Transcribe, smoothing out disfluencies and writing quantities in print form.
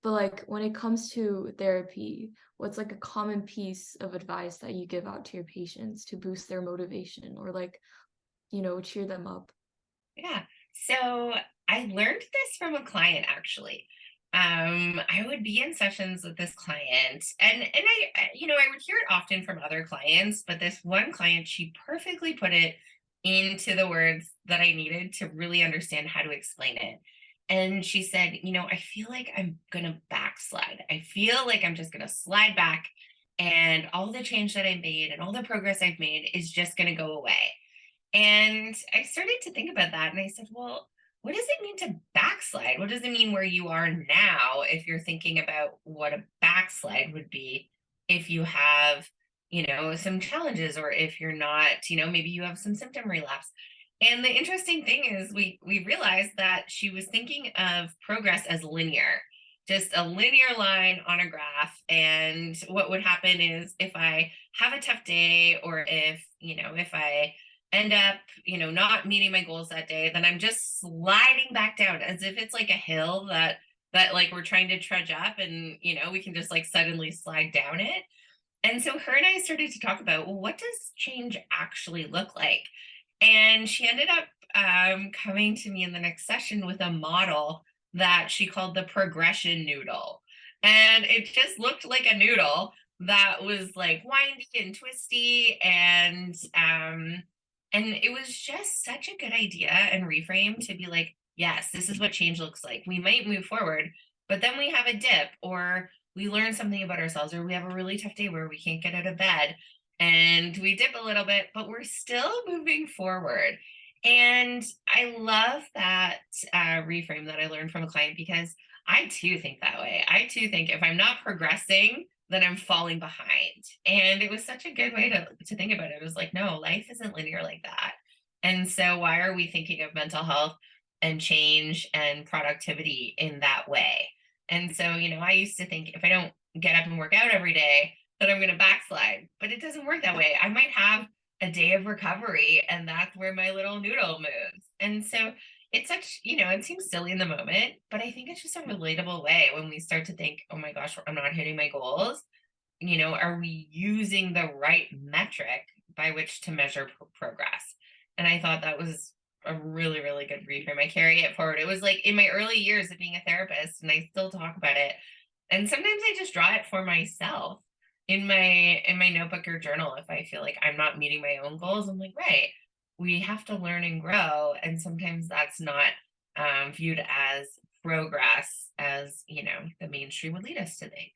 But like when it comes to therapy, what's like a common piece of advice that you give out to your patients to boost their motivation or like, cheer them up? Yeah. So I learned this from a client actually. I would be in sessions with this client and I would hear it often from other clients, but this one client, she perfectly put it into the words that I needed to really understand how to explain it. And she said, I feel like I'm gonna backslide. I feel like I'm just gonna slide back and all the change that I made and all the progress I've made is just gonna go away. And I started to think about that and I said, well, what does it mean to backslide? What does it mean where you are now if you're thinking about what a backslide would be if you have, some challenges or if you're not, maybe you have some symptom relapse. And the interesting thing is we realized that she was thinking of progress as linear, just a linear line on a graph. And what would happen is if I have a tough day or if I end up, not meeting my goals that day, then I'm just sliding back down as if it's like a hill that like we're trying to trudge up and we can just like suddenly slide down it. And so her and I started to talk about, well, what does change actually look like? And she ended up coming to me in the next session with a model that she called the progression noodle. And it just looked like a noodle that was like windy and twisty and it was just such a good idea and reframe to be like, yes, this is what change looks like. We might move forward, but then we have a dip or we learn something about ourselves or we have a really tough day where we can't get out of bed and we dip a little bit, but we're still moving forward. And I love that reframe that I learned from a client because I too think that way. I too think if I'm not progressing, then I'm falling behind. And it was such a good way to think about it. It was like, no, life isn't linear like that. And so why are we thinking of mental health and change and productivity in that way? And so, I used to think if I don't get up and work out every day, that I'm going to backslide, but it doesn't work that way. I might have a day of recovery, and that's where my little noodle moves. And so it's such, it seems silly in the moment, but I think it's just a relatable way when we start to think, oh my gosh, I'm not hitting my goals. Are we using the right metric by which to measure progress? And I thought that was a really, really good reframe. I carry it forward. It was like in my early years of being a therapist, and I still talk about it. And sometimes I just draw it for myself in my notebook or journal if I feel like I'm not meeting my own goals. I'm like, right, we have to learn and grow, and sometimes that's not viewed as progress as the mainstream would lead us to think.